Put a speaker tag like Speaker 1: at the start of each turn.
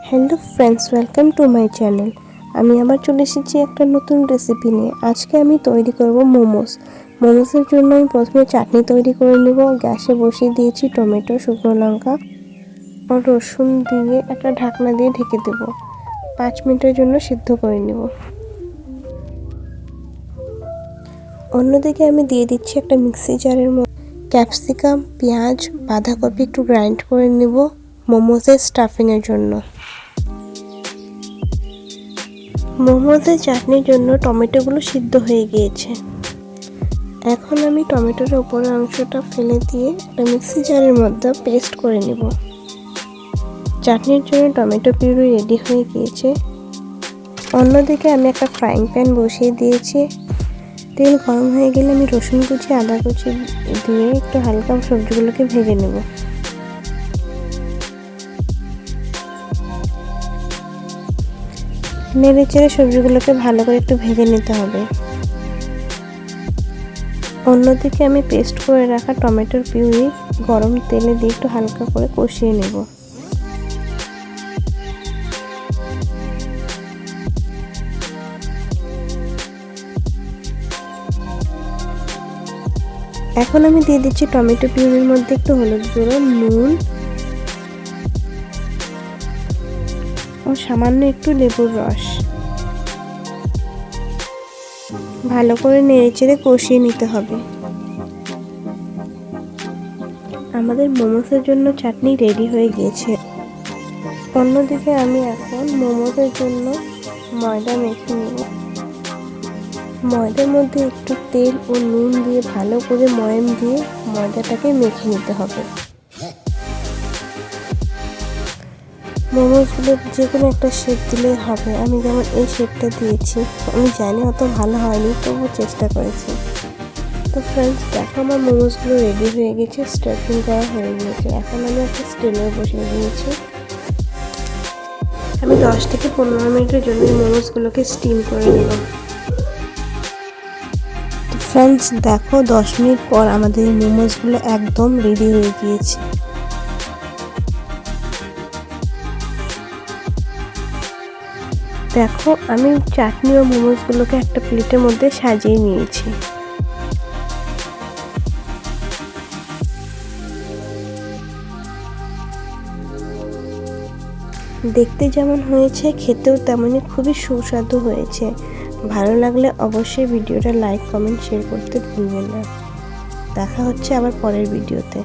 Speaker 1: Hello friends, welcome to my channel. আমি আবার চলে এসেছি একটা নতুন রেসিপি নিয়ে। আজকে আমি তৈরি করব মোমোসের জন্য আমি প্রথমে চাটনি তৈরি করে নেব। গ্যাসে বসিয়ে দিয়েছি টমেটো, শুকনো লঙ্কা আর রসুন দিয়ে একটা ঢাকনা দিয়ে ঢেকে দেব। 5 মিনিটের জন্য সিদ্ধ করে নেব। অন্যদিকে আমি দিয়ে দিচ্ছি একটা মিক্সি জারের মধ্যে ক্যাপসিকাম, পেঁয়াজ, বাঁধাকপি একটু গ্রাইন্ড করে নেব মোমোসের স্টাফিংয়ের জন্য। মোমোসের চাটনির জন্য টমেটোগুলো সিদ্ধ হয়ে গিয়েছে। এখন আমি টমেটোর উপরের অংশটা ফেলে দিয়ে একটা মিক্সি জারের মধ্যে পেস্ট করে নেব। চাটনির জন্য টমেটো পিউরি রেডি হয়ে গিয়েছে। অন্যদিকে আমি একটা ফ্রাইং প্যান বসিয়ে দিয়েছি। তেল গরম হয়ে গেলে আমি রসুন কুচি, আদা কুচি দিয়ে একটু হালকা সবজিগুলোকে ভেজে নেব। নেড়ে চেড়ে সবজিগুলোকে ভালো করে একটু ভেজে নিতে হবে। অন্যদিকে আমি পেস্ট করে রাখা টমেটোর পিউরি গরম তেলে দিয়ে একটু হালকা করে কষিয়ে নেব। এখন আমি দিয়ে দিচ্ছি টমেটো পিউরির মধ্যে একটু হলুদ গুঁড়ো, নুন ও সামান্য একটু লেবুর রস। ভালো করে নেড়েচেড়ে কষিয়ে নিতে হবে। আমাদের মোমোসের জন্য চাটনি রেডি হয়ে গিয়েছে। অন্যদিকে আমি এখন মোমোসের জন্য ময়দা মেখে নেব। ময়দার মধ্যে একটু তেল ও নুন দিয়ে ভালো করে ময়াম দিয়ে ময়দাটাকে মেখে নিতে হবে। মোমোসগুলো যে কোনো একটা শেপ দিলেই হবে। আমি যেমন এই শেপটা দিয়েছি, আমি জানি অত ভালো হয়নি, তবু চেষ্টা করেছি। তো ফ্রেন্ডস, দেখো আমার মোমোসগুলো রেডি হয়ে গেছে, স্টাফিং করা হয়ে গিয়েছে। এখন আমি একটা স্টিমার বসিয়ে দিয়েছি। আমি 10 থেকে 15 মিনিটের জন্য মোমোসগুলোকে স্টিম করে নেব। তো ফ্রেন্ডস দেখো, 10 মিনিট পর আমাদের মোমোসগুলো একদম রেডি হয়ে গিয়েছে। দেখো, আমি চাটনি ও মোমোসগুলোকে একটা প্লেটের মধ্যে সাজিয়ে নিয়েছি। দেখতে যেমন হয়েছে, খেতেও তেমনই খুবই সুস্বাদু হয়েছে। ভালো লাগলে অবশ্যই ভিডিওটা লাইক, কমেন্ট, শেয়ার করতে ভুলবেন না। দেখা হচ্ছে আবার পরের ভিডিওতে।